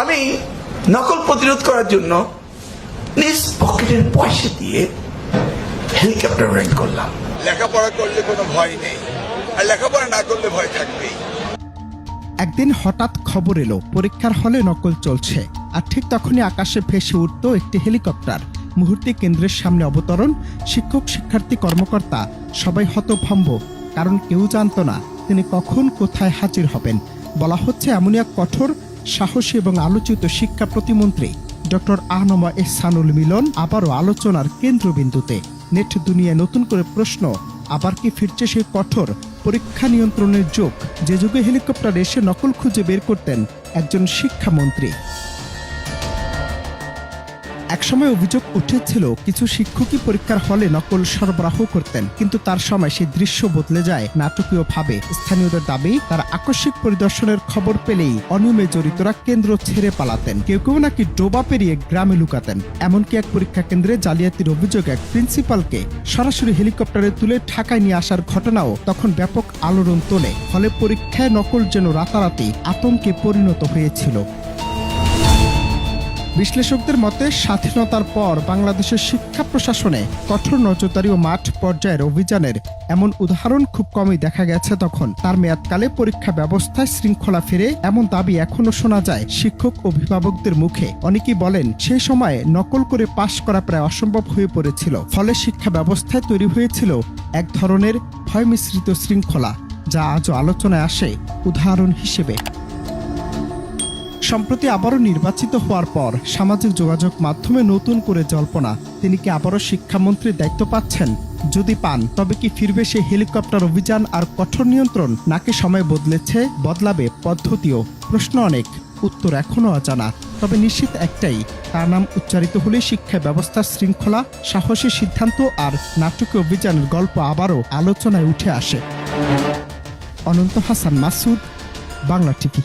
আমি নকল প্রতিরোধ করার জন্য নিজ পকেটের পয়সা দিয়ে হেলিকপ্টার রেন্ট করলাম। লেখাপড়া করলে কোনো ভয় নেই, আর লেখাপড়া না করলে ভয় থাকবেই। একদিন হঠাৎ খবর এলো পরীক্ষার হলে নকল চলছে, আর ঠিক তখনই আকাশে ভেসে উঠত একটি হেলিকপ্টার। মুহূর্তে কেন্দ্রের সামনে অবতরণ, শিক্ষক শিক্ষার্থী কর্মকর্তা সবাই হতভম্ব, কারণ কেউ জানত না তিনি কখন কোথায় হাজির হবেন। বলা হচ্ছে এমনই এক কঠোর, সাহসী এবং আলোচিত শিক্ষা প্রতিমন্ত্রী ডক্টর আ.ন.ম এহসানুল মিলন আবারও আলোচনার কেন্দ্রবিন্দুতে। নেট দুনিয়ায় নতুন করে প্রশ্ন, আবার কি ফিরছে সেই কঠোর পরীক্ষা নিয়ন্ত্রণের যুগ, যে যুগে হেলিকপ্টার এসে নকল খুঁজে বের করতেন একজন শিক্ষামন্ত্রী? একসময় অভিযোগ উঠেছিল কিছু শিক্ষকই পরীক্ষার হলে নকল সরবরাহ করতেন, কিন্তু তার সময় সেই দৃশ্য বদলে যায় নাটকীয়ভাবে। স্থানীয়দের দাবি, তার আকস্মিক পরিদর্শনের খবর পেলেই অনিয়মে জড়িতরা কেন্দ্র ছেড়ে পালাতেন, কেউ কেউ নাকি ডোবা পেরিয়ে গ্রামে লুকাতেন। এমনকি এক পরীক্ষা কেন্দ্রে জালিয়াতির অভিযোগ এক প্রিন্সিপালকে সরাসরি হেলিকপ্টারে তুলে ঢাকায় নিয়ে আসার ঘটনাও তখন ব্যাপক আলোড়ন তোলে। ফলে পরীক্ষায় নকল যেন রাতারাতি আতঙ্কে পরিণত হয়েছিল। বিশ্লেষকদের মতে স্বাধীনতার পর বাংলাদেশের শিক্ষা প্রশাসনে কঠোর নজরদারি ও মাঠ পর্যায়ের অভিযানের এমন উদাহরণ খুব কমই দেখা গেছে। তখন তার মেয়াদকালে পরীক্ষা ব্যবস্থায় শৃঙ্খলা ফিরে, এমন দাবি এখনো শোনা যায় শিক্ষক অভিভাবকদের মুখে। অনেকেই বলেন সেই সময়ে নকল করে পাশ করা প্রায় অসম্ভব হয়ে পড়েছিল। ফলে শিক্ষা ব্যবস্থায় তৈরি হয়েছিল এক ধরনের ভয় মিশ্রিত শৃঙ্খলা, যা আজও আলোচনায় আসে উদাহরণ হিসেবে। সম্প্রতি আবারও নির্বাচিত হওয়ার পর সামাজিক যোগাযোগ মাধ্যমে নতুন করে জল্পনা, তিনি কি আবারও শিক্ষামন্ত্রীর দায়িত্ব পাচ্ছেন? যদি পান, তবে কি ফিরবে সেই হেলিকপ্টার অভিযান আর কঠোর নিয়ন্ত্রণ, নাকি সময় বদলাবে পদ্ধতিও? প্রশ্ন অনেক, উত্তর এখনো অজানা। তবে নিশ্চিত একটাই, তার নাম উচ্চারিত হলে শিক্ষা ব্যবস্থার শৃঙ্খলা, সাহসী সিদ্ধান্ত আর নাটকীয় অভিযানের গল্প আবারও আলোচনায় উঠে আসে। অনন্ত হাসান মাসুদ, বাংলা টিভি।